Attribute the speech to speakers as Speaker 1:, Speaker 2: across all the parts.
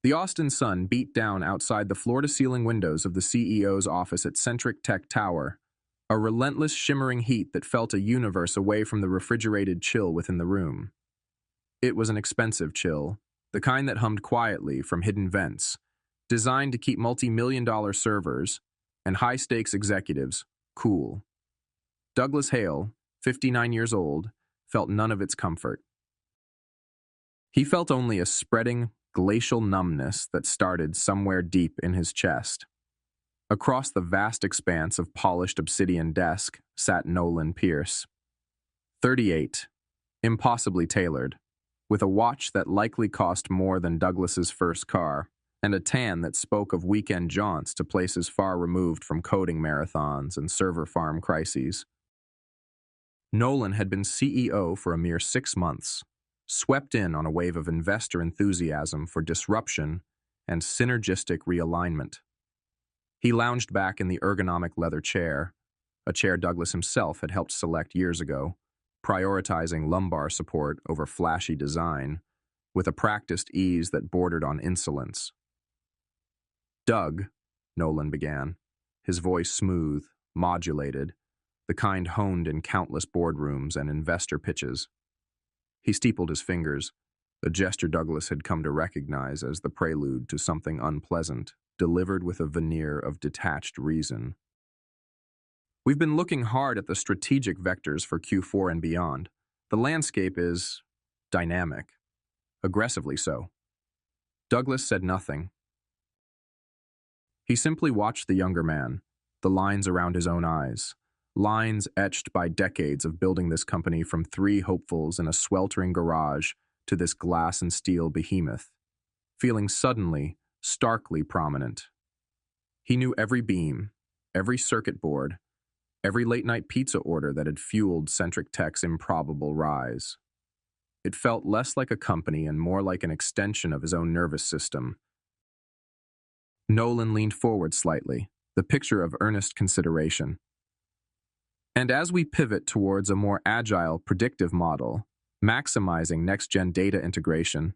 Speaker 1: The Austin sun beat down outside the floor-to-ceiling windows of the CEO's office at Centric Tech Tower, a relentless shimmering heat that felt a universe away from the refrigerated chill within the room. It was an expensive chill, the kind that hummed quietly from hidden vents, designed to keep multi-million-dollar servers and high-stakes executives cool. Douglas Hale, 59 years old, felt none of its comfort. He felt only a spreading, glacial numbness that started somewhere deep in his chest. Across the vast expanse of polished obsidian desk sat Nolan Pierce. 38, impossibly tailored, with a watch that likely cost more than Douglas's first car, and a tan that spoke of weekend jaunts to places far removed from coding marathons and server farm crises. Nolan had been CEO for a mere 6 months, swept in on a wave of investor enthusiasm for disruption and synergistic realignment. He lounged back in the ergonomic leather chair, a chair Douglas himself had helped select years ago, prioritizing lumbar support over flashy design, with a practiced ease that bordered on insolence. "Doug," Nolan began, his voice smooth, modulated, the kind honed in countless boardrooms and investor pitches. He steepled his fingers, a gesture Douglas had come to recognize as the prelude to something unpleasant, delivered with a veneer of detached reason. "We've been looking hard at the strategic vectors for Q4 and beyond. The landscape is dynamic, aggressively so." Douglas said nothing. He simply watched the younger man, the lines around his own eyes, lines etched by decades of building this company from 3 hopefuls in a sweltering garage to this glass and steel behemoth, feeling suddenly, starkly prominent. He knew every beam, every circuit board, every late-night pizza order that had fueled Centric Tech's improbable rise. It felt less like a company and more like an extension of his own nervous system. Nolan leaned forward slightly, the picture of earnest consideration. "And as we pivot towards a more agile, predictive model, maximizing next-gen data integration,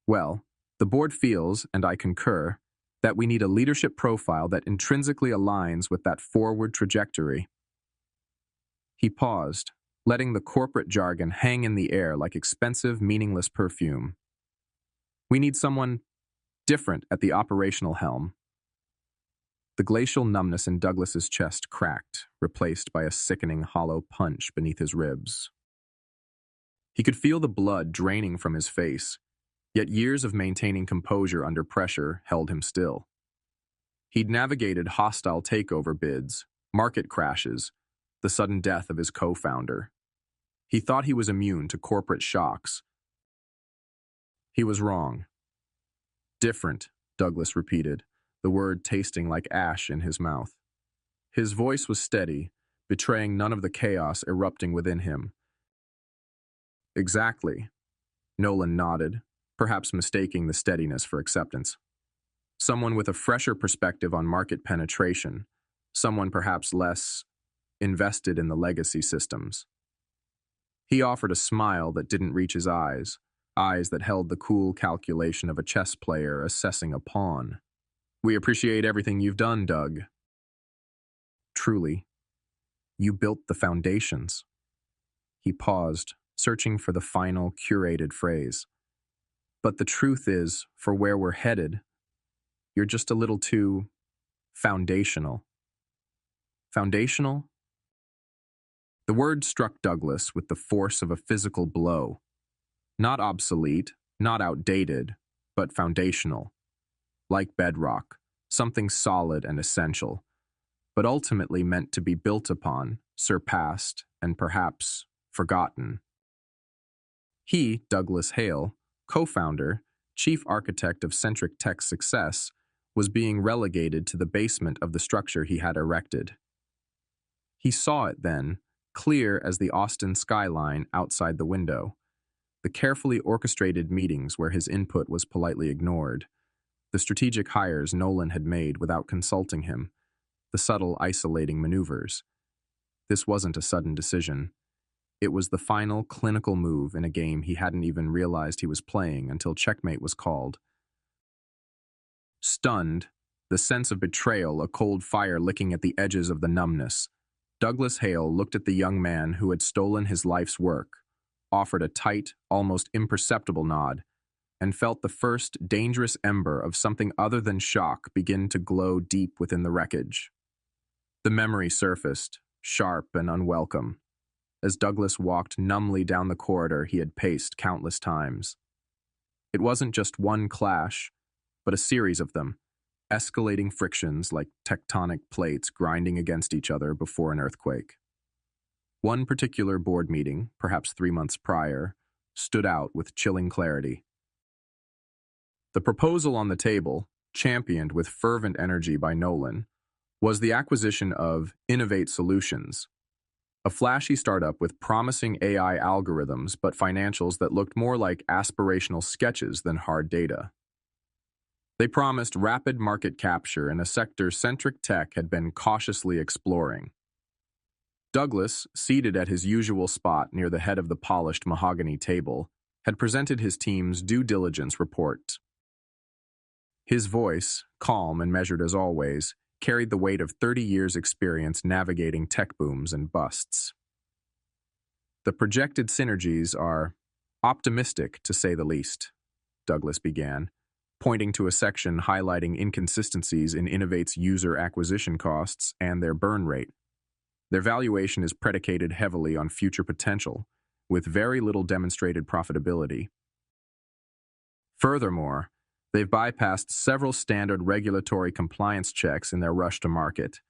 Speaker 1: well, the board feels, and I concur, that we need a leadership profile that intrinsically aligns with that forward trajectory." He paused, letting the corporate jargon hang in the air like expensive, meaningless perfume. "We need someone different at the operational helm." The glacial numbness in Douglas's chest cracked, replaced by a sickening hollow punch beneath his ribs. He could feel the blood draining from his face, yet years of maintaining composure under pressure held him still. He'd navigated hostile takeover bids, market crashes, the sudden death of his co-founder. He thought he was immune to corporate shocks. He was wrong. "Different," Douglas repeated, the word tasting like ash in his mouth. His voice was steady, betraying none of the chaos erupting within him. "Exactly." Nolan nodded, perhaps mistaking the steadiness for acceptance. "Someone with a fresher perspective on market penetration, someone perhaps less invested in the legacy systems." He offered a smile that didn't reach his eyes that held the cool calculation of a chess player assessing a pawn. "We appreciate everything you've done, Doug." "Truly, you built the foundations." He paused, searching for the final, curated phrase. "But the truth is, for where we're headed, you're just a little too foundational." "Foundational?" The word struck Douglas with the force of a physical blow. Not obsolete, not outdated, but foundational. Like bedrock, something solid and essential, but ultimately meant to be built upon, surpassed, and perhaps forgotten. He, Douglas Hale, co-founder, chief architect of Centric Tech's success, was being relegated to the basement of the structure he had erected. He saw it then, clear as the Austin skyline outside the window, the carefully orchestrated meetings where his input was politely ignored, the strategic hires Nolan had made without consulting him, the subtle isolating maneuvers. This wasn't a sudden decision. It was the final clinical move in a game he hadn't even realized he was playing until checkmate was called. Stunned, the sense of betrayal a cold fire licking at the edges of the numbness, Douglas Hale looked at the young man who had stolen his life's work, offered a tight, almost imperceptible nod, and felt the first dangerous ember of something other than shock begin to glow deep within the wreckage. The memory surfaced, sharp and unwelcome, as Douglas walked numbly down the corridor he had paced countless times. It wasn't just one clash, but a series of them, escalating frictions like tectonic plates grinding against each other before an earthquake. One particular board meeting, perhaps 3 months prior, stood out with chilling clarity. The proposal on the table, championed with fervent energy by Nolan, was the acquisition of Innovate Solutions, a flashy startup with promising AI algorithms but financials that looked more like aspirational sketches than hard data. They promised rapid market capture in a sector Centric Tech had been cautiously exploring. Douglas, seated at his usual spot near the head of the polished mahogany table, had presented his team's due diligence report. His voice, calm and measured as always, carried the weight of 30 years' experience navigating tech booms and busts. The projected synergies are optimistic, to say the least, Douglas began, pointing to a section highlighting inconsistencies in Innovate's user acquisition costs and their burn rate. Their valuation is predicated heavily on future potential, with very little demonstrated profitability. Furthermore, they've bypassed several standard regulatory compliance checks in their rush to market.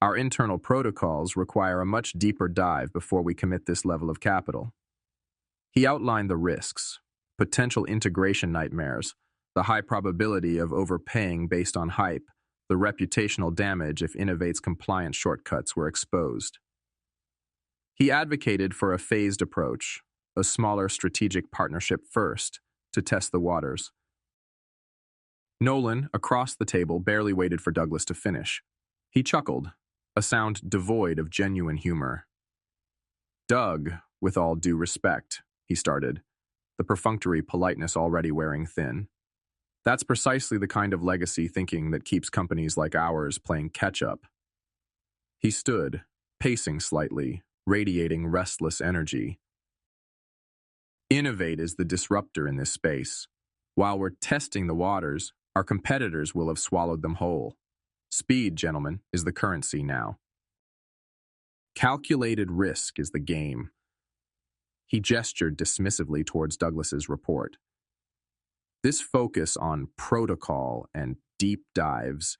Speaker 1: Our internal protocols require a much deeper dive before we commit this level of capital. He outlined the risks, potential integration nightmares, the high probability of overpaying based on hype, the reputational damage if Innovate's compliance shortcuts were exposed. He advocated for a phased approach, a smaller strategic partnership first, to test the waters. Nolan, across the table, barely waited for Douglas to finish. He chuckled, a sound devoid of genuine humor. "Doug, with all due respect," he started, the perfunctory politeness already wearing thin. "That's precisely the kind of legacy thinking that keeps companies like ours playing catch-up." He stood, pacing slightly, radiating restless energy. "Innovate is the disruptor in this space. While we're testing the waters, our competitors will have swallowed them whole. Speed, gentlemen, is the currency now. Calculated risk is the game." He gestured dismissively towards Douglas's report. "This focus on protocol and deep dives,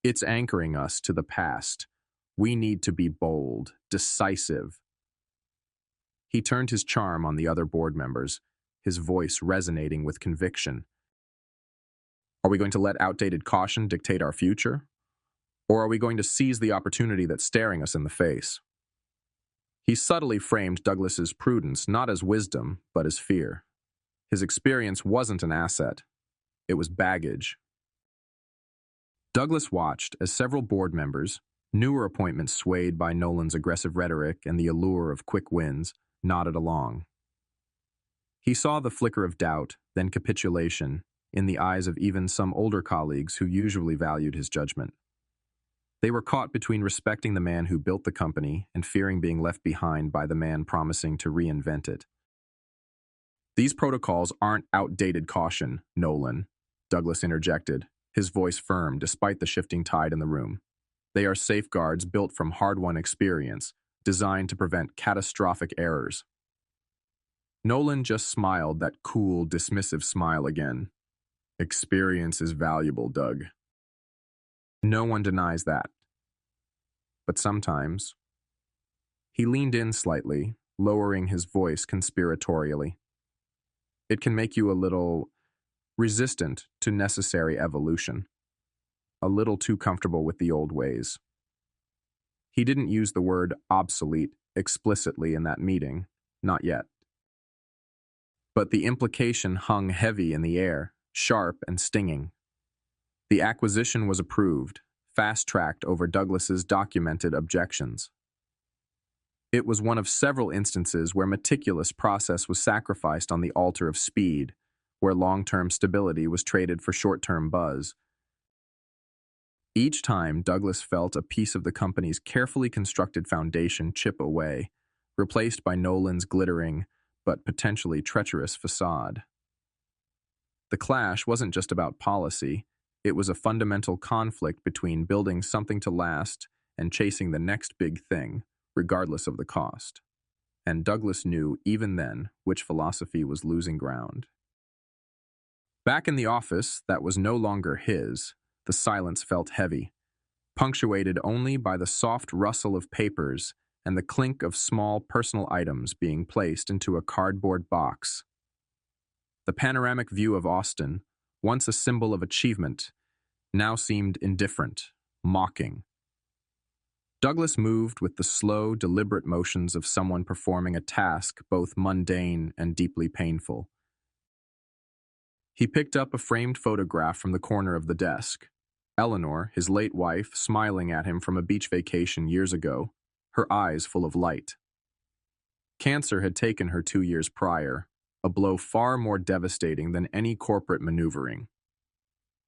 Speaker 1: it's anchoring us to the past. We need to be bold, decisive." He turned his charm on the other board members, his voice resonating with conviction. "Are we going to let outdated caution dictate our future? Or are we going to seize the opportunity that's staring us in the face?" He subtly framed Douglas's prudence not as wisdom, but as fear. His experience wasn't an asset. It was baggage. Douglas watched as several board members, newer appointments swayed by Nolan's aggressive rhetoric and the allure of quick wins, nodded along. He saw the flicker of doubt, then capitulation, in the eyes of even some older colleagues who usually valued his judgment. They were caught between respecting the man who built the company and fearing being left behind by the man promising to reinvent it. "These protocols aren't outdated caution, Nolan," Douglas interjected, his voice firm despite the shifting tide in the room. "They are safeguards built from hard-won experience, designed to prevent catastrophic errors." Nolan just smiled that cool, dismissive smile again. "Experience is valuable, Doug. No one denies that. But sometimes..." He leaned in slightly, lowering his voice conspiratorially. "It can make you a little resistant to necessary evolution, a little too comfortable with the old ways." He didn't use the word obsolete explicitly in that meeting, not yet. But the implication hung heavy in the air, sharp and stinging. The acquisition was approved, fast-tracked over Douglas's documented objections. It was one of several instances where meticulous process was sacrificed on the altar of speed, where long-term stability was traded for short-term buzz. Each time, Douglas felt a piece of the company's carefully constructed foundation chip away, replaced by Nolan's glittering but potentially treacherous facade. The clash wasn't just about policy, it was a fundamental conflict between building something to last and chasing the next big thing, regardless of the cost. And Douglas knew, even then, which philosophy was losing ground. Back in the office that was no longer his, the silence felt heavy, punctuated only by the soft rustle of papers and the clink of small personal items being placed into a cardboard box. The panoramic view of Austin, once a symbol of achievement, now seemed indifferent, mocking. Douglas moved with the slow, deliberate motions of someone performing a task both mundane and deeply painful. He picked up a framed photograph from the corner of the desk. Eleanor, his late wife, smiling at him from a beach vacation years ago, her eyes full of light. Cancer had taken her 2 years prior, a blow far more devastating than any corporate maneuvering.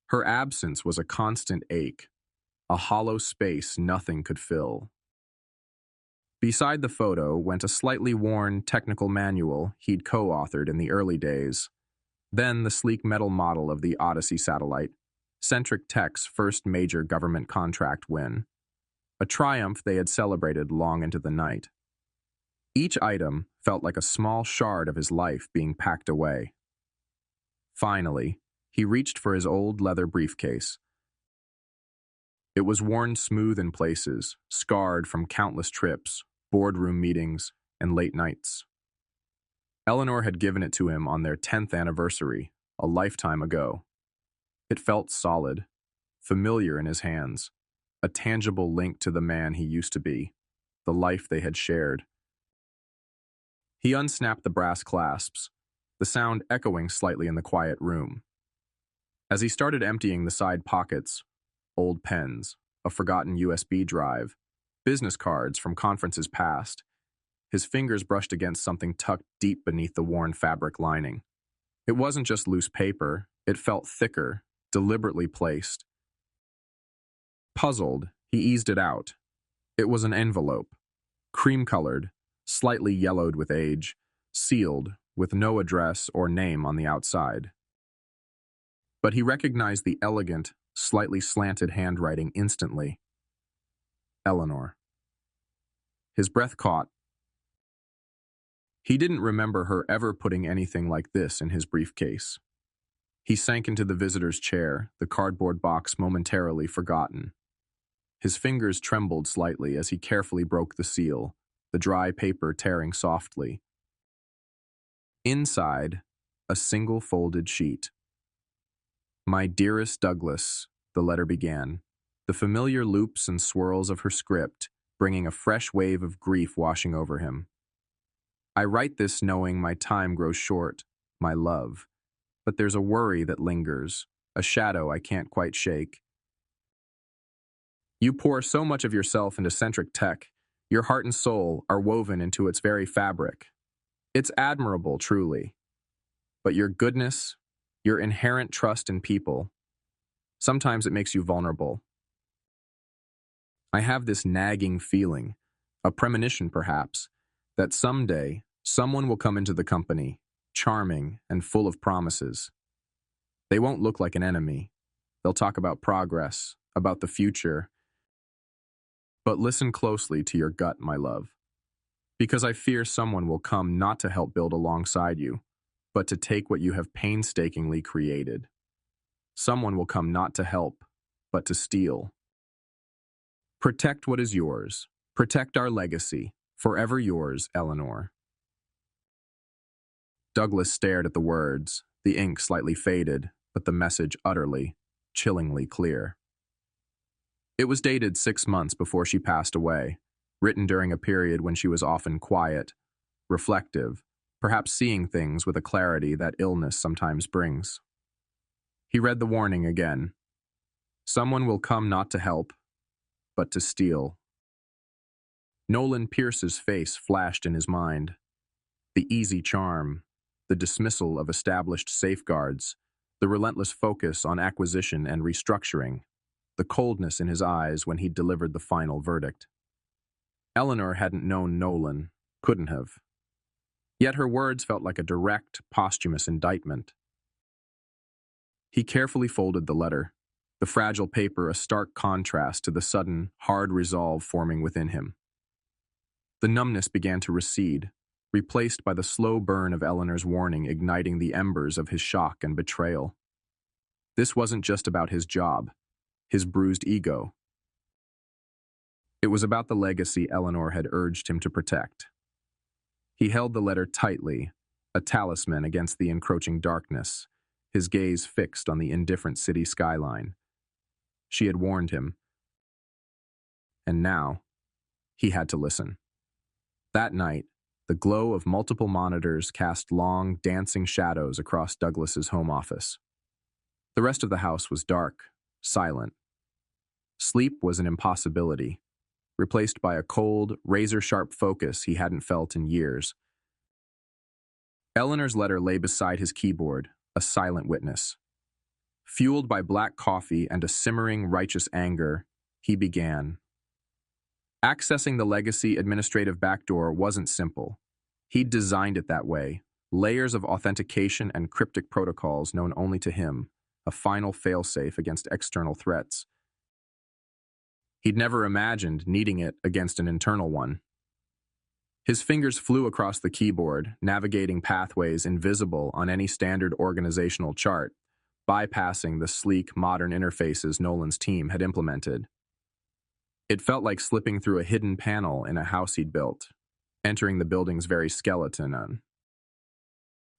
Speaker 1: Her absence was a constant ache, a hollow space nothing could fill. Beside the photo went a slightly worn technical manual he'd co-authored in the early days, then the sleek metal model of the Odyssey satellite, Centric Tech's first major government contract win, a triumph they had celebrated long into the night. Each item felt like a small shard of his life being packed away. Finally, he reached for his old leather briefcase. It was worn smooth in places, scarred from countless trips, boardroom meetings, and late nights. Eleanor had given it to him on their 10th anniversary, a lifetime ago. It felt solid, familiar in his hands, a tangible link to the man he used to be, the life they had shared. He unsnapped the brass clasps, the sound echoing slightly in the quiet room. As he started emptying the side pockets, old pens, a forgotten USB drive, business cards from conferences past, his fingers brushed against something tucked deep beneath the worn fabric lining. It wasn't just loose paper, it felt thicker, deliberately placed. Puzzled, he eased it out. It was an envelope, cream-colored, slightly yellowed with age, sealed, with no address or name on the outside. But he recognized the elegant, slightly slanted handwriting instantly. Eleanor. His breath caught. He didn't remember her ever putting anything like this in his briefcase. He sank into the visitor's chair, the cardboard box momentarily forgotten. His fingers trembled slightly as he carefully broke the seal, the dry paper tearing softly. Inside, a single folded sheet. "My dearest Douglas," the letter began, the familiar loops and swirls of her script bringing a fresh wave of grief washing over him. "I write this knowing my time grows short, my love, but there's a worry that lingers, a shadow I can't quite shake. You pour so much of yourself into Centric Tech, your heart and soul are woven into its very fabric. It's admirable, truly. But your goodness, your inherent trust in people, sometimes it makes you vulnerable. I have this nagging feeling, a premonition perhaps, that someday someone will come into the company, charming and full of promises. They won't look like an enemy. They'll talk about progress, about the future. But listen closely to your gut, my love, because I fear someone will come not to help build alongside you, but to take what you have painstakingly created. Someone will come not to help, but to steal. Protect what is yours. Protect our legacy. Forever yours, Eleanor." Douglas stared at the words, the ink slightly faded, but the message utterly, chillingly clear. It was dated 6 months before she passed away, written during a period when she was often quiet, reflective, perhaps seeing things with a clarity that illness sometimes brings. He read the warning again. Someone will come not to help, but to steal. Nolan Pierce's face flashed in his mind. The easy charm, the dismissal of established safeguards, the relentless focus on acquisition and restructuring. the coldness in his eyes when he'd delivered the final verdict. Eleanor hadn't known Nolan, couldn't have. Yet her words felt like a direct, posthumous indictment. He carefully folded the letter, the fragile paper a stark contrast to the sudden, hard resolve forming within him. The numbness began to recede, replaced by the slow burn of Eleanor's warning igniting the embers of his shock and betrayal. This wasn't just about his job, his bruised ego. It was about the legacy Eleanor had urged him to protect. He held the letter tightly, a talisman against the encroaching darkness, his gaze fixed on the indifferent city skyline. She had warned him, and now he had to listen. That night, the glow of multiple monitors cast long, dancing shadows across Douglas's home office. The rest of the house was dark, silent. Sleep was an impossibility, replaced by a cold, razor-sharp focus he hadn't felt in years. Eleanor's letter lay beside his keyboard, a silent witness. Fueled by black coffee and a simmering, righteous anger, he began. Accessing the legacy administrative backdoor wasn't simple. He'd designed it that way, layers of authentication and cryptic protocols known only to him, a final failsafe against external threats. He'd never imagined needing it against an internal one. His fingers flew across the keyboard, navigating pathways invisible on any standard organizational chart, bypassing the sleek, modern interfaces Nolan's team had implemented. It felt like slipping through a hidden panel in a house he'd built, entering the building's very skeleton.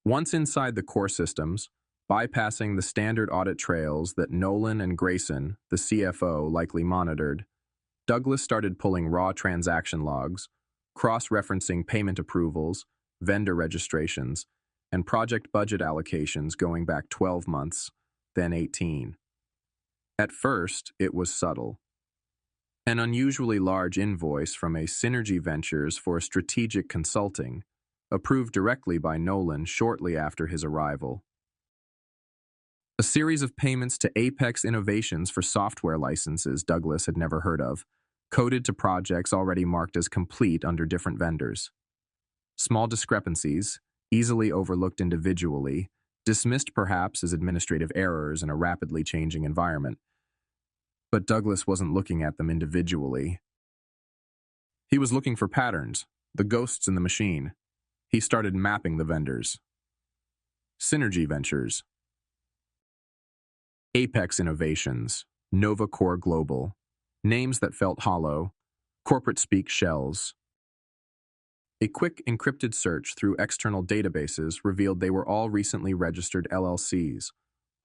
Speaker 1: Once inside the core systems, bypassing the standard audit trails that Nolan and Grayson, the CFO, likely monitored, Douglas started pulling raw transaction logs, cross-referencing payment approvals, vendor registrations, and project budget allocations going back 12 months, then 18. At first, it was subtle. An unusually large invoice from a Synergy Ventures for strategic consulting, approved directly by Nolan shortly after his arrival. A series of payments to Apex Innovations for software licenses Douglas had never heard of, coded to projects already marked as complete under different vendors. Small discrepancies, easily overlooked individually, dismissed perhaps as administrative errors in a rapidly changing environment. But Douglas wasn't looking at them individually. He was looking for patterns, the ghosts in the machine. He started mapping the vendors. Synergy Ventures, Apex Innovations, Nova Core Global, names that felt hollow, corporate speak shells. A quick encrypted search through external databases revealed they were all recently registered LLCs,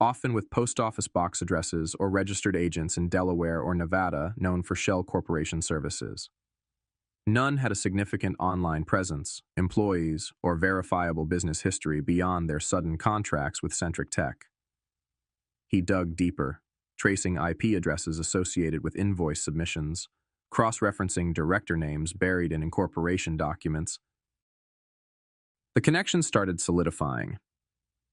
Speaker 1: often with post office box addresses or registered agents in Delaware or Nevada known for shell corporation services. None had a significant online presence, employees, or verifiable business history beyond their sudden contracts with Centric Tech. He dug deeper, tracing IP addresses associated with invoice submissions, cross-referencing director names buried in incorporation documents. The connection started solidifying.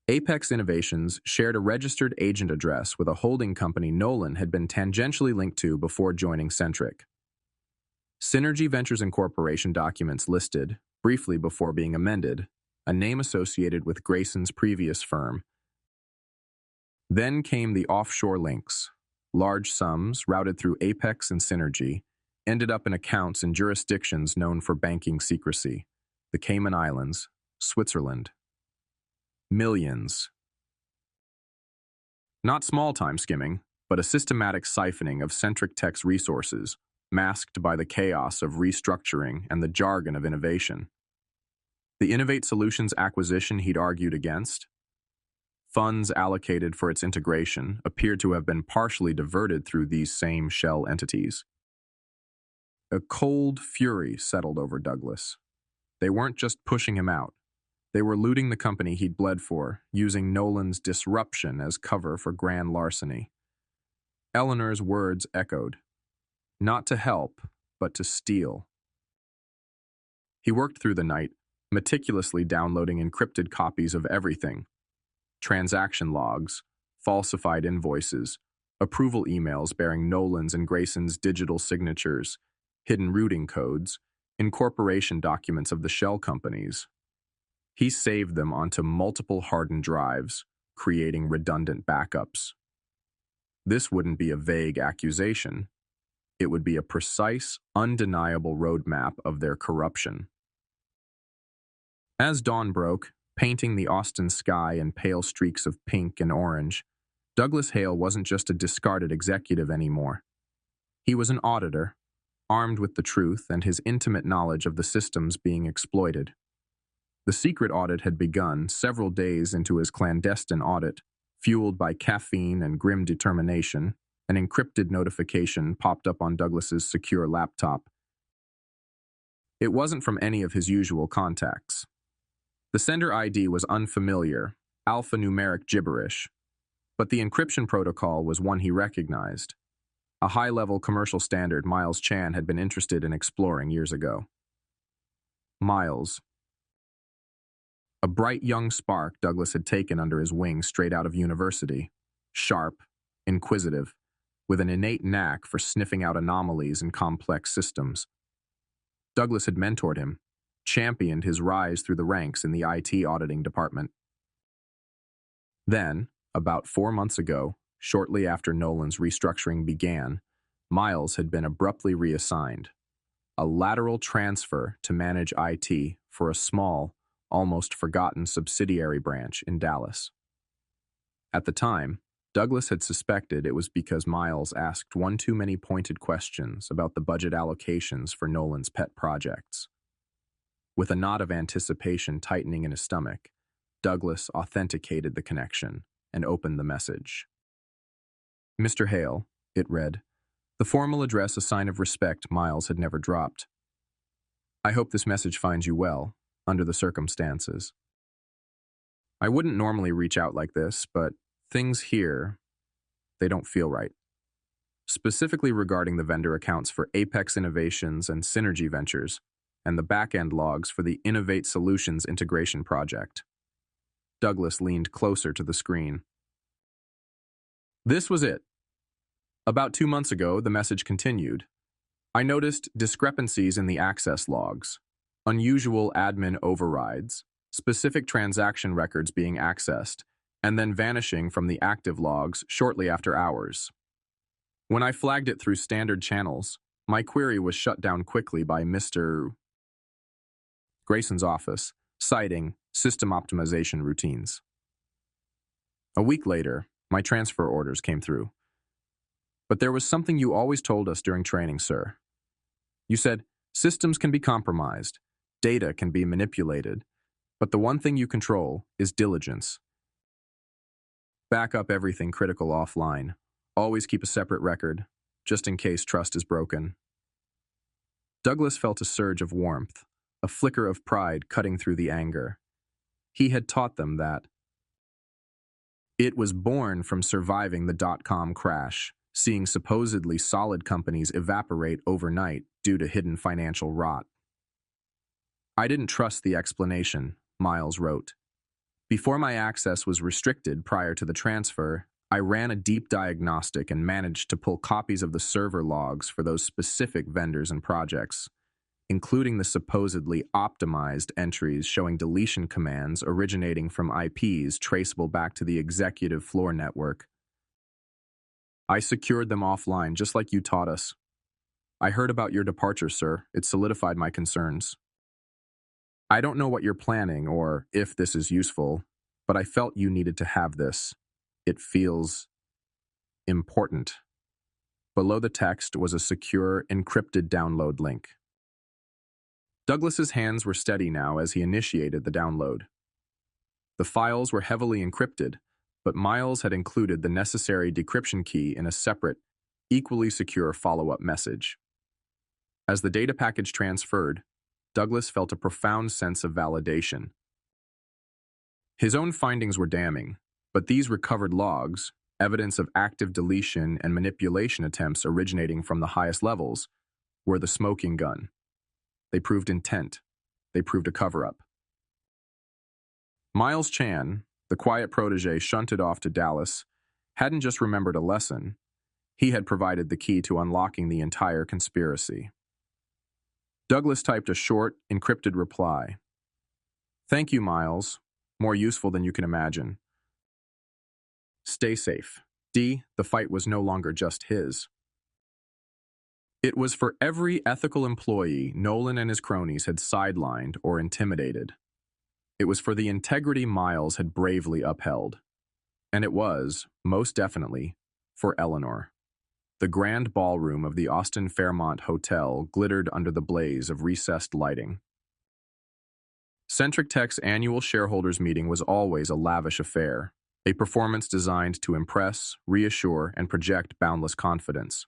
Speaker 1: Apex Innovations shared a registered agent address with a holding company Nolan had been tangentially linked to before joining Centric. Synergy Ventures Incorporation documents listed, briefly before being amended, a name associated with Grayson's previous firm. Then came the offshore links. Large sums, routed through Apex and Synergy, ended up in accounts in jurisdictions known for banking secrecy: the Cayman Islands, Switzerland. Millions. Not small-time skimming, but a systematic siphoning of Centric Tech's resources, masked by the chaos of restructuring and the jargon of innovation. The Innovate Solutions acquisition he'd argued against, funds allocated for its integration, appeared to have been partially diverted through these same shell entities. A cold fury settled over Douglas. They weren't just pushing him out. They were looting the company he'd bled for, using Nolan's disruption as cover for grand larceny. Eleanor's words echoed. Not to help, but to steal. He worked through the night, meticulously downloading encrypted copies of everything: transaction logs, falsified invoices, approval emails bearing Nolan's and Grayson's digital signatures, hidden routing codes, incorporation documents of the shell companies. He saved them onto multiple hardened drives, creating redundant backups. This wouldn't be a vague accusation. It would be a precise, undeniable roadmap of their corruption. As dawn broke, painting the Austin sky in pale streaks of pink and orange, Douglas Hale wasn't just a discarded executive anymore. He was an auditor, armed with the truth and his intimate knowledge of the systems being exploited. The secret audit had begun several days into his clandestine audit, fueled by caffeine and grim determination. An encrypted notification popped up on Douglas's secure laptop. It wasn't from any of his usual contacts. The sender ID was unfamiliar, alphanumeric gibberish, but the encryption protocol was one he recognized, a high-level commercial standard Miles Chan had been interested in exploring years ago. Miles. A bright young spark Douglas had taken under his wing straight out of university, sharp, inquisitive, with an innate knack for sniffing out anomalies in complex systems. Douglas had mentored him, championed his rise through the ranks in the IT auditing department. Then, about 4 months ago, shortly after Nolan's restructuring began, Miles had been abruptly reassigned, a lateral transfer to manage IT for a small, almost forgotten subsidiary branch in Dallas. At the time, Douglas had suspected it was because Miles asked one too many pointed questions about the budget allocations for Nolan's pet projects. With a knot of anticipation tightening in his stomach, Douglas authenticated the connection and opened the message. Mr. Hale, it read, the formal address a sign of respect Miles had never dropped. I hope this message finds you well, under the circumstances. I wouldn't normally reach out like this, but things here, they don't feel right. Specifically regarding the vendor accounts for Apex Innovations and Synergy Ventures, and the back-end logs for the Innovate Solutions integration project. Douglas leaned closer to the screen. This was it. About 2 months ago, the message continued. I noticed discrepancies in the access logs, unusual admin overrides, specific transaction records being accessed, and then vanishing from the active logs shortly after hours. When I flagged it through standard channels, my query was shut down quickly by Mr. Grayson's office, citing system optimization routines. A week later, my transfer orders came through. But there was something you always told us during training, sir. You said, systems can be compromised, data can be manipulated, but the one thing you control is diligence. Back up everything critical offline. Always keep a separate record, just in case trust is broken. Douglas felt a surge of warmth, a flicker of pride cutting through the anger. He had taught them that. It was born from surviving the dot-com crash, seeing supposedly solid companies evaporate overnight due to hidden financial rot. I didn't trust the explanation, Miles wrote. Before my access was restricted prior to the transfer, I ran a deep diagnostic and managed to pull copies of the server logs for those specific vendors and projects, including the supposedly optimized entries showing deletion commands originating from IPs traceable back to the executive floor network. I secured them offline just like you taught us. I heard about your departure, sir. It solidified my concerns. I don't know what you're planning or if this is useful, but I felt you needed to have this. It feels important. Below the text was a secure, encrypted download link. Douglas's hands were steady now as he initiated the download. The files were heavily encrypted, but Miles had included the necessary decryption key in a separate, equally secure follow-up message. As the data package transferred, Douglas felt a profound sense of validation. His own findings were damning, but these recovered logs, evidence of active deletion and manipulation attempts originating from the highest levels, were the smoking gun. They proved intent. They proved a cover-up. Miles Chan, the quiet protege shunted off to Dallas, hadn't just remembered a lesson, He had provided the key to unlocking the entire conspiracy. Douglas typed a short, encrypted reply. "Thank you, Miles. More useful than you can imagine. Stay safe. D. The fight was no longer just his. It was for every ethical employee Nolan and his cronies had sidelined or intimidated. It was for the integrity Miles had bravely upheld. And it was, most definitely, for Eleanor. The grand ballroom of the Austin Fairmont Hotel glittered under the blaze of recessed lighting. Centric Tech's annual shareholders meeting was always a lavish affair, a performance designed to impress, reassure, and project boundless confidence.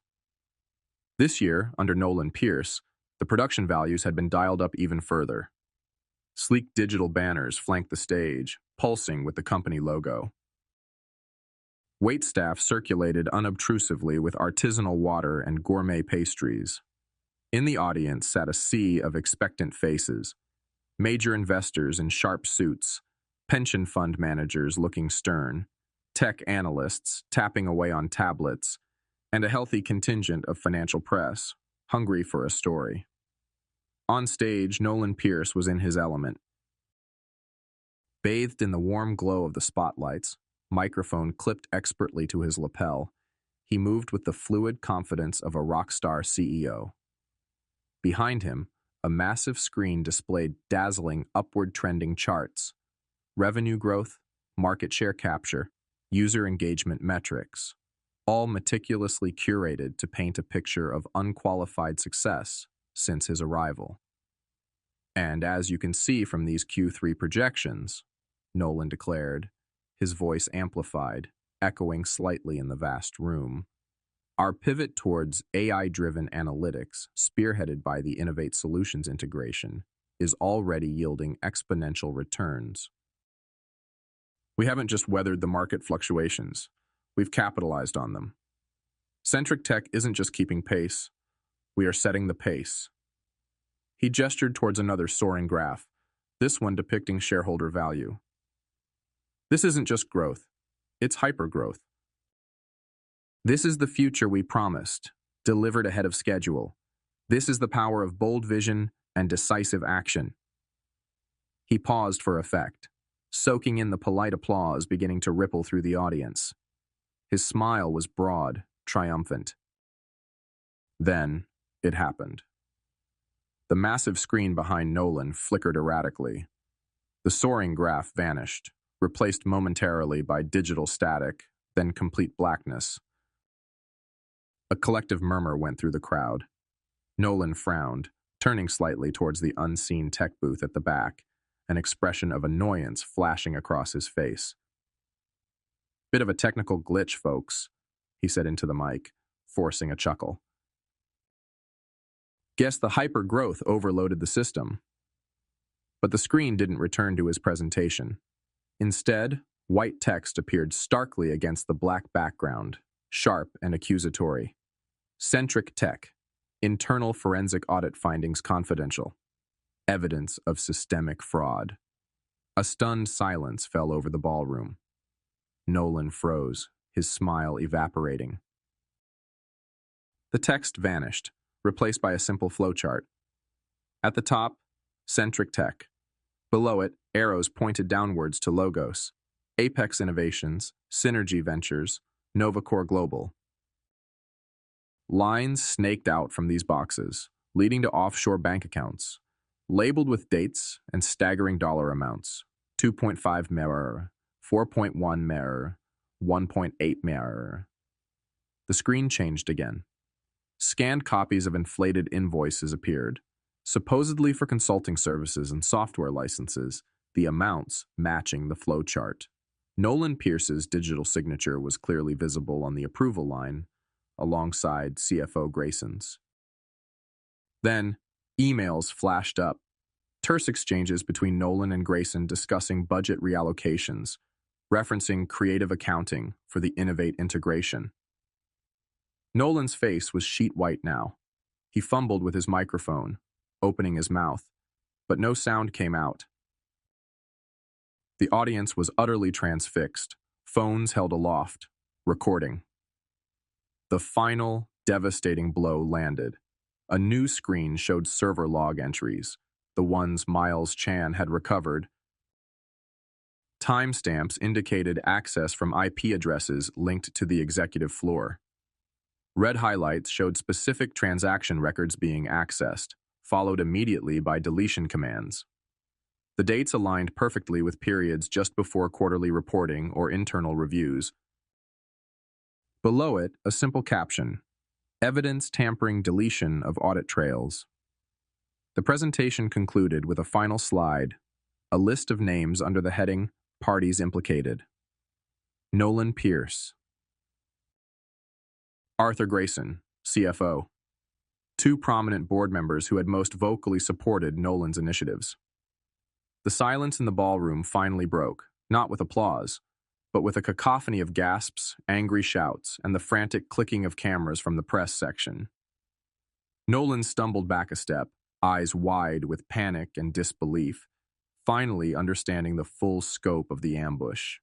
Speaker 1: This year, under Nolan Pierce, the production values had been dialed up even further. Sleek digital banners flanked the stage, pulsing with the company logo. Waitstaff circulated unobtrusively with artisanal water and gourmet pastries. In the audience sat a sea of expectant faces, major investors in sharp suits, pension fund managers looking stern, tech analysts tapping away on tablets, and a healthy contingent of financial press, hungry for a story. On stage, Nolan Pierce was in his element. Bathed in the warm glow of the spotlights, microphone clipped expertly to his lapel, he moved with the fluid confidence of a rock star CEO. Behind him, a massive screen displayed dazzling upward trending charts, revenue growth, market share capture, user engagement metrics, all meticulously curated to paint a picture of unqualified success since his arrival. And as you can see from these Q3 projections, Nolan declared, his voice amplified, echoing slightly in the vast room, our pivot towards AI-driven analytics, spearheaded by the Innovate Solutions integration, is already yielding exponential returns. We haven't just weathered the market fluctuations, we've capitalized on them. Centric Tech isn't just keeping pace, we are setting the pace. He gestured towards another soaring graph, this one depicting shareholder value. This isn't just growth, it's hypergrowth. This is the future we promised, delivered ahead of schedule. This is the power of bold vision and decisive action. He paused for effect, soaking in the polite applause beginning to ripple through the audience. His smile was broad, triumphant. Then, it happened. The massive screen behind Nolan flickered erratically. The soaring graph vanished, replaced momentarily by digital static, then complete blackness. A collective murmur went through the crowd. Nolan frowned, turning slightly towards the unseen tech booth at the back, an expression of annoyance flashing across his face. "Bit of a technical glitch, folks," he said into the mic, forcing a chuckle. Guess the hyper-growth overloaded the system. But the screen didn't return to his presentation. Instead, white text appeared starkly against the black background, sharp and accusatory. Centric Tech, internal forensic audit findings confidential. Evidence of systemic fraud. A stunned silence fell over the ballroom. Nolan froze, his smile evaporating. The text vanished, replaced by a simple flowchart. At the top, Centric Tech. Below it, arrows pointed downwards to logos. Apex Innovations, Synergy Ventures, NovaCore Global. Lines snaked out from these boxes, leading to offshore bank accounts, labeled with dates and staggering dollar amounts. 2.5 mirror, 4.1 mirror, 1.8 mirror. The screen changed again. Scanned copies of inflated invoices appeared, supposedly for consulting services and software licenses, the amounts matching the flowchart. Nolan Pierce's digital signature was clearly visible on the approval line, alongside CFO Grayson's. Then, emails flashed up, terse exchanges between Nolan and Grayson discussing budget reallocations, referencing creative accounting for the Innovate integration. Nolan's face was sheet white now. He fumbled with his microphone, opening his mouth, but no sound came out. The audience was utterly transfixed, phones held aloft, recording. The final, devastating blow landed. A new screen showed server log entries, the ones Miles Chan had recovered. Timestamps indicated access from IP addresses linked to the executive floor. Red highlights showed specific transaction records being accessed, followed immediately by deletion commands. The dates aligned perfectly with periods just before quarterly reporting or internal reviews. Below it, a simple caption: Evidence tampering deletion of audit trails. The presentation concluded with a final slide, a list of names under the heading Parties Implicated. Nolan Pierce. Arthur Grayson, CFO. Two prominent board members who had most vocally supported Nolan's initiatives. The silence in the ballroom finally broke, not with applause, but with a cacophony of gasps, angry shouts, and the frantic clicking of cameras from the press section. Nolan stumbled back a step, eyes wide with panic and disbelief, finally understanding the full scope of the ambush.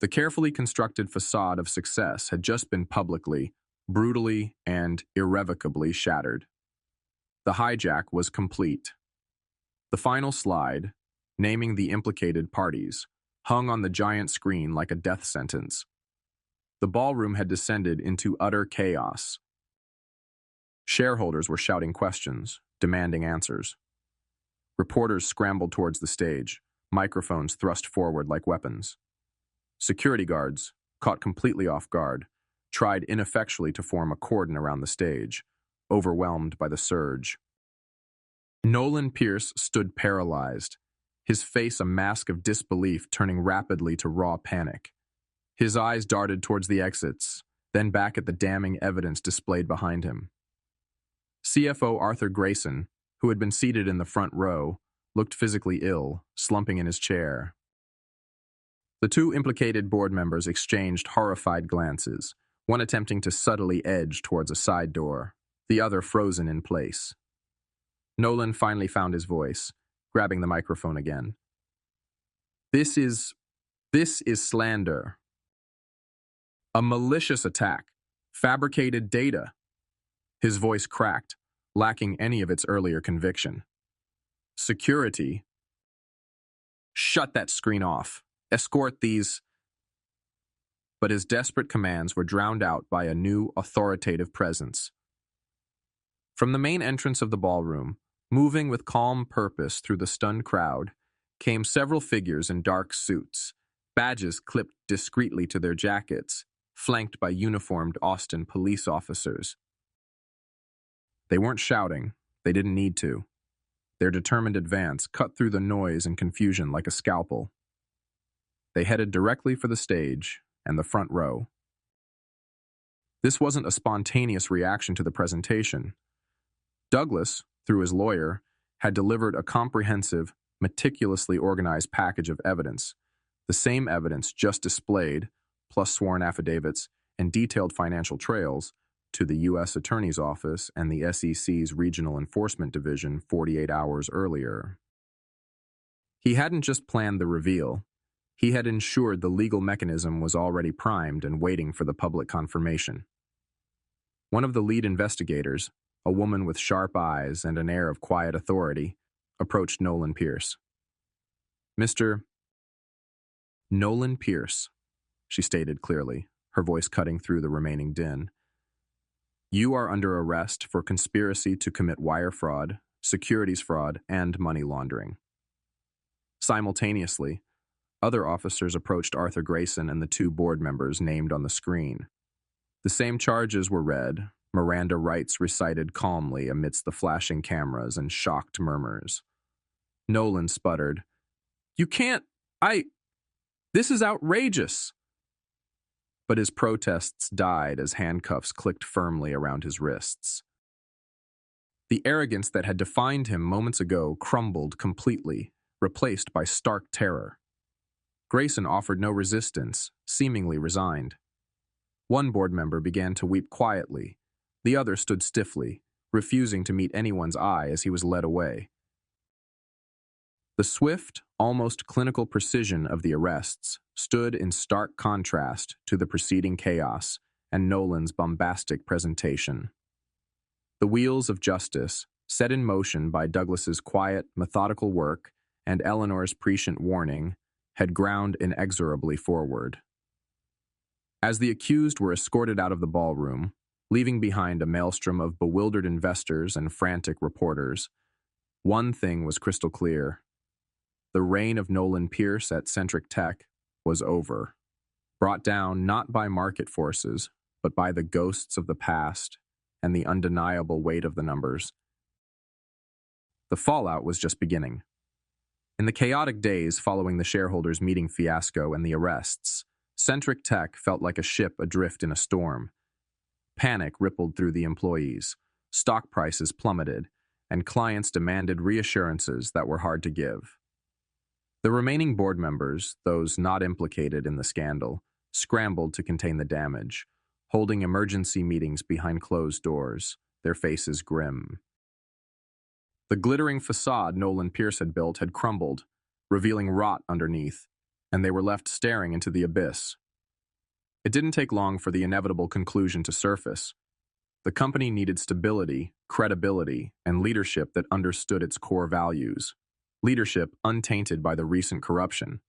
Speaker 1: The carefully constructed facade of success had just been publicly, brutally, and irrevocably shattered. The hijack was complete. The final slide, naming the implicated parties, hung on the giant screen like a death sentence. The ballroom had descended into utter chaos. Shareholders were shouting questions, demanding answers. Reporters scrambled towards the stage, microphones thrust forward like weapons. Security guards, caught completely off guard, tried ineffectually to form a cordon around the stage, overwhelmed by the surge. Nolan Pierce stood paralyzed, his face a mask of disbelief turning rapidly to raw panic. His eyes darted towards the exits, then back at the damning evidence displayed behind him. CFO Arthur Grayson, who had been seated in the front row, looked physically ill, slumping in his chair. The two implicated board members exchanged horrified glances, one attempting to subtly edge towards a side door, the other frozen in place. Nolan finally found his voice, grabbing the microphone again. This is slander. A malicious attack. Fabricated data. His voice cracked, lacking any of its earlier conviction. Security. Shut that screen off. Escort these. But his desperate commands were drowned out by a new, authoritative presence. From the main entrance of the ballroom, moving with calm purpose through the stunned crowd, came several figures in dark suits, badges clipped discreetly to their jackets, flanked by uniformed Austin police officers. They weren't shouting. They didn't need to. Their determined advance cut through the noise and confusion like a scalpel. They headed directly for the stage and the front row. This wasn't a spontaneous reaction to the presentation. Douglas, through his lawyer, had delivered a comprehensive, meticulously organized package of evidence, the same evidence just displayed, plus sworn affidavits and detailed financial trails, to the U.S. Attorney's Office and the SEC's Regional Enforcement Division 48 hours earlier. He hadn't just planned the reveal. He had ensured the legal mechanism was already primed and waiting for the public confirmation. One of the lead investigators, a woman with sharp eyes and an air of quiet authority, approached Nolan Pierce. Mr. Nolan Pierce, she stated clearly, her voice cutting through the remaining din. You are under arrest for conspiracy to commit wire fraud, securities fraud, and money laundering. Simultaneously, other officers approached Arthur Grayson and the two board members named on the screen. The same charges were read, Miranda rights recited calmly amidst the flashing cameras and shocked murmurs. Nolan sputtered, "You can't, this is outrageous!" But his protests died as handcuffs clicked firmly around his wrists. The arrogance that had defined him moments ago crumbled completely, replaced by stark terror. Grayson offered no resistance, seemingly resigned. One board member began to weep quietly. The other stood stiffly, refusing to meet anyone's eye as he was led away. The swift, almost clinical precision of the arrests stood in stark contrast to the preceding chaos and Nolan's bombastic presentation. The wheels of justice, set in motion by Douglas's quiet, methodical work and Eleanor's prescient warning, had ground inexorably forward. As the accused were escorted out of the ballroom, leaving behind a maelstrom of bewildered investors and frantic reporters, one thing was crystal clear. The reign of Nolan Pierce at Centric Tech was over, brought down not by market forces, but by the ghosts of the past and the undeniable weight of the numbers. The fallout was just beginning. In the chaotic days following the shareholders' meeting fiasco and the arrests, Centric Tech felt like a ship adrift in a storm. Panic rippled through the employees, stock prices plummeted, and clients demanded reassurances that were hard to give. The remaining board members, those not implicated in the scandal, scrambled to contain the damage, holding emergency meetings behind closed doors, their faces grim. The glittering facade Nolan Pierce had built had crumbled, revealing rot underneath, and they were left staring into the abyss. It didn't take long for the inevitable conclusion to surface. The company needed stability, credibility, and leadership that understood its core values. Leadership untainted by the recent corruption.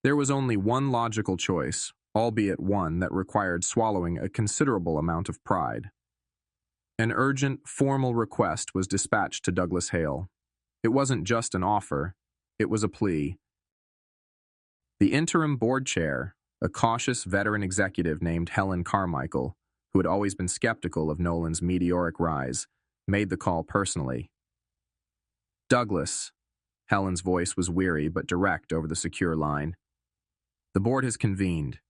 Speaker 1: There was only one logical choice, albeit one that required swallowing a considerable amount of pride. An urgent, formal request was dispatched to Douglas Hale. It wasn't just an offer, it was a plea. The interim board chair, a cautious veteran executive named Helen Carmichael, who had always been skeptical of Nolan's meteoric rise, made the call personally. "Douglas," Helen's voice was weary but direct over the secure line. "The board has convened.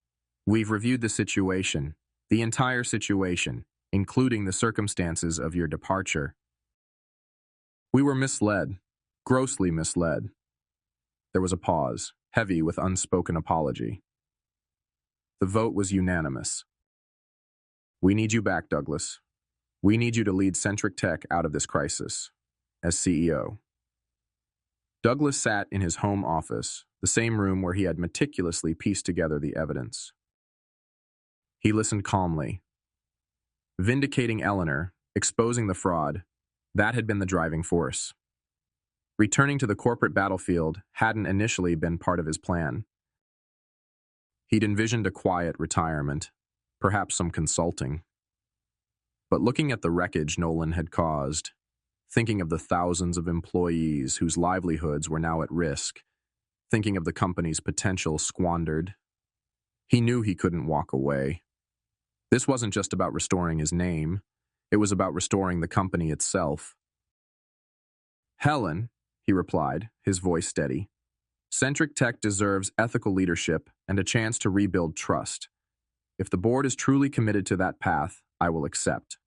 Speaker 1: We've reviewed the situation, the entire situation, including the circumstances of your departure. We were misled, grossly misled." There was a pause, heavy with unspoken apology. The vote was unanimous. "We need you back, Douglas. We need you to lead Centric Tech out of this crisis, as CEO." Douglas sat in his home office, the same room where he had meticulously pieced together the evidence. He listened calmly. Vindicating Eleanor, exposing the fraud, that had been the driving force. Returning to the corporate battlefield hadn't initially been part of his plan. He'd envisioned a quiet retirement, perhaps some consulting. But looking at the wreckage Nolan had caused, thinking of the thousands of employees whose livelihoods were now at risk, thinking of the company's potential squandered, he knew he couldn't walk away. This wasn't just about restoring his name, it was about restoring the company itself. "Helen," he replied, his voice steady, "Centric Tech deserves ethical leadership and a chance to rebuild trust. If the board is truly committed to that path, I will accept."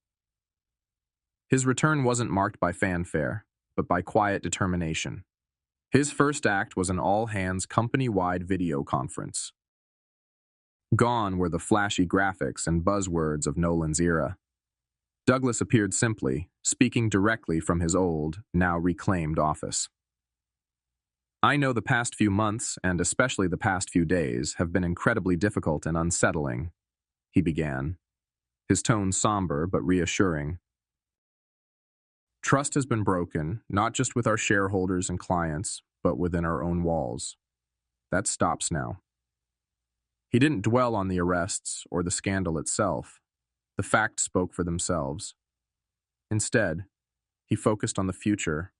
Speaker 1: His return wasn't marked by fanfare, but by quiet determination. His first act was an all-hands company-wide video conference. Gone were the flashy graphics and buzzwords of Nolan's era. Douglas appeared simply, speaking directly from his old, now reclaimed office. "I know the past few months, and especially the past few days, have been incredibly difficult and unsettling," he began, his tone somber but reassuring. "Trust has been broken, not just with our shareholders and clients, but within our own walls. That stops now." He didn't dwell on the arrests or the scandal itself. The facts spoke for themselves. Instead, he focused on the future.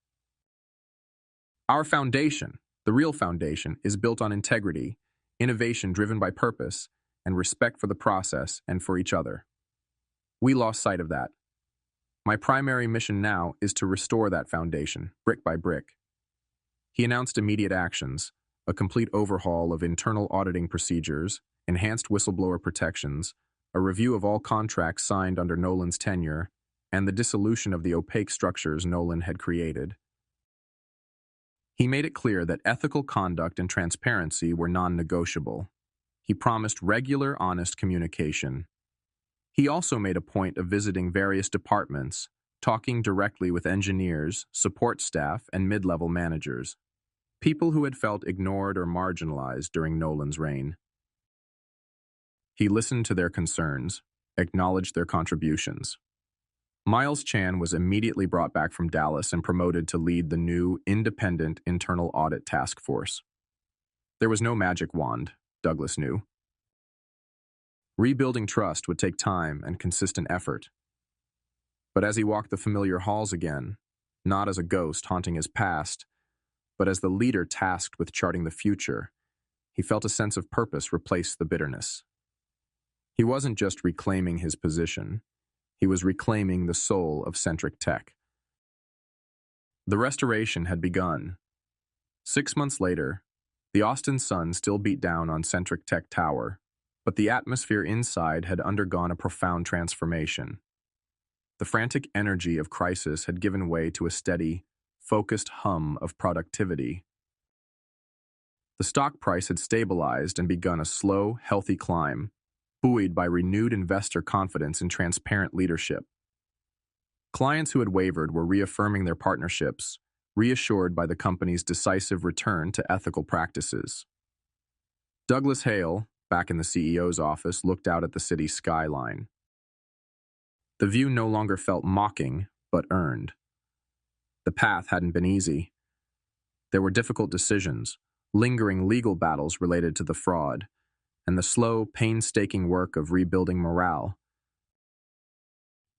Speaker 1: "Our foundation, the real foundation, is built on integrity, innovation driven by purpose, and respect for the process and for each other. We lost sight of that. My primary mission now is to restore that foundation, brick by brick." He announced immediate actions: a complete overhaul of internal auditing procedures, enhanced whistleblower protections, a review of all contracts signed under Nolan's tenure, and the dissolution of the opaque structures Nolan had created. He made it clear that ethical conduct and transparency were non-negotiable. He promised regular, honest communication. He also made a point of visiting various departments, talking directly with engineers, support staff, and mid-level managers, people who had felt ignored or marginalized during Nolan's reign. He listened to their concerns, acknowledged their contributions. Miles Chan was immediately brought back from Dallas and promoted to lead the new, independent internal audit task force. There was no magic wand, Douglas knew. Rebuilding trust would take time and consistent effort. But as he walked the familiar halls again, not as a ghost haunting his past, but as the leader tasked with charting the future, he felt a sense of purpose replace the bitterness. He wasn't just reclaiming his position, he was reclaiming the soul of Centric Tech. The restoration had begun. 6 months later, the Austin sun still beat down on Centric Tech Tower, but the atmosphere inside had undergone a profound transformation. The frantic energy of crisis had given way to a steady, focused hum of productivity. The stock price had stabilized and begun a slow, healthy climb, buoyed by renewed investor confidence and transparent leadership. Clients who had wavered were reaffirming their partnerships, reassured by the company's decisive return to ethical practices. Douglas Hale, back in the CEO's office, looked out at the city's skyline. The view no longer felt mocking, but earned. The path hadn't been easy. There were difficult decisions, lingering legal battles related to the fraud, and the slow, painstaking work of rebuilding morale.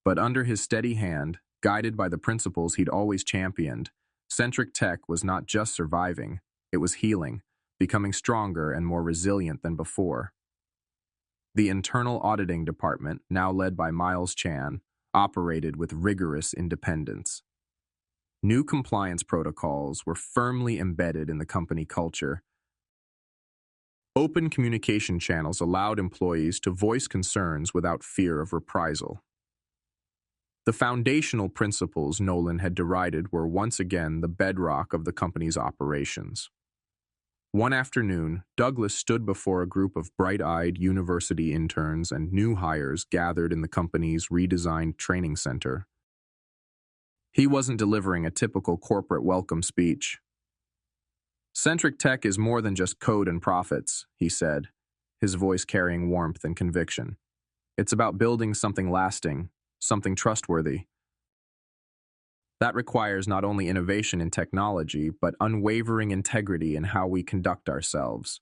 Speaker 1: But under his steady hand, guided by the principles he'd always championed, Centric Tech was not just surviving, it was healing, becoming stronger and more resilient than before. The internal auditing department, now led by Miles Chan, operated with rigorous independence. New compliance protocols were firmly embedded in the company culture. Open communication channels allowed employees to voice concerns without fear of reprisal. The foundational principles Nolan had derided were once again the bedrock of the company's operations. One afternoon, Douglas stood before a group of bright-eyed university interns and new hires gathered in the company's redesigned training center. He wasn't delivering a typical corporate welcome speech. "Centric Tech is more than just code and profits," he said, his voice carrying warmth and conviction. "It's about building something lasting, something trustworthy. That requires not only innovation in technology, but unwavering integrity in how we conduct ourselves.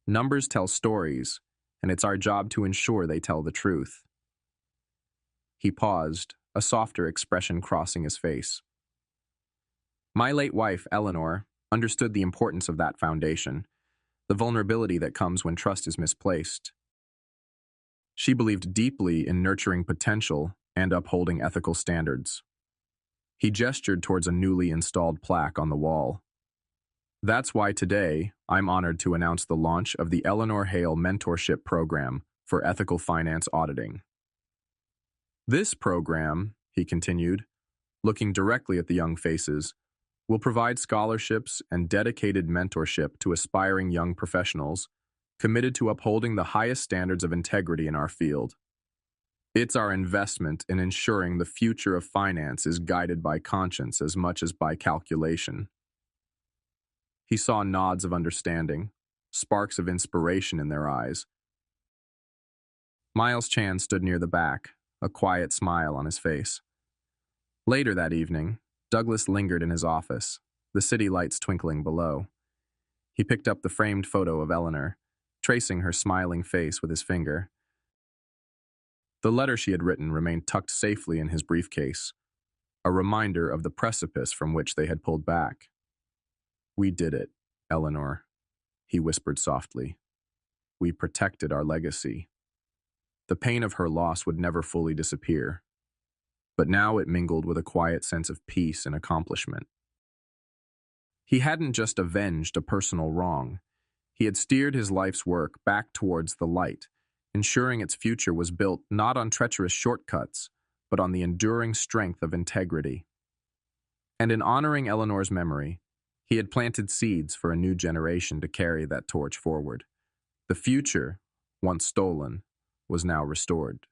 Speaker 1: Numbers tell stories, and it's our job to ensure they tell the truth." He paused, a softer expression crossing his face. "My late wife, Eleanor, understood the importance of that foundation, the vulnerability that comes when trust is misplaced. She believed deeply in nurturing potential and upholding ethical standards." He gestured towards a newly installed plaque on the wall. "That's why today, I'm honored to announce the launch of the Eleanor Hale Mentorship Program for Ethical Finance Auditing. This program," he continued, looking directly at the young faces, "will provide scholarships and dedicated mentorship to aspiring young professionals committed to upholding the highest standards of integrity in our field. It's our investment in ensuring the future of finance is guided by conscience as much as by calculation." He saw nods of understanding, sparks of inspiration in their eyes. Miles Chan stood near the back, a quiet smile on his face. Later that evening, Douglas lingered in his office, the city lights twinkling below. He picked up the framed photo of Eleanor, tracing her smiling face with his finger. The letter she had written remained tucked safely in his briefcase, a reminder of the precipice from which they had pulled back. "We did it, Eleanor," he whispered softly. "We protected our legacy." The pain of her loss would never fully disappear, but now it mingled with a quiet sense of peace and accomplishment. He hadn't just avenged a personal wrong. He had steered his life's work back towards the light, ensuring its future was built not on treacherous shortcuts, but on the enduring strength of integrity. And in honoring Eleanor's memory, he had planted seeds for a new generation to carry that torch forward. The future, once stolen, was now restored.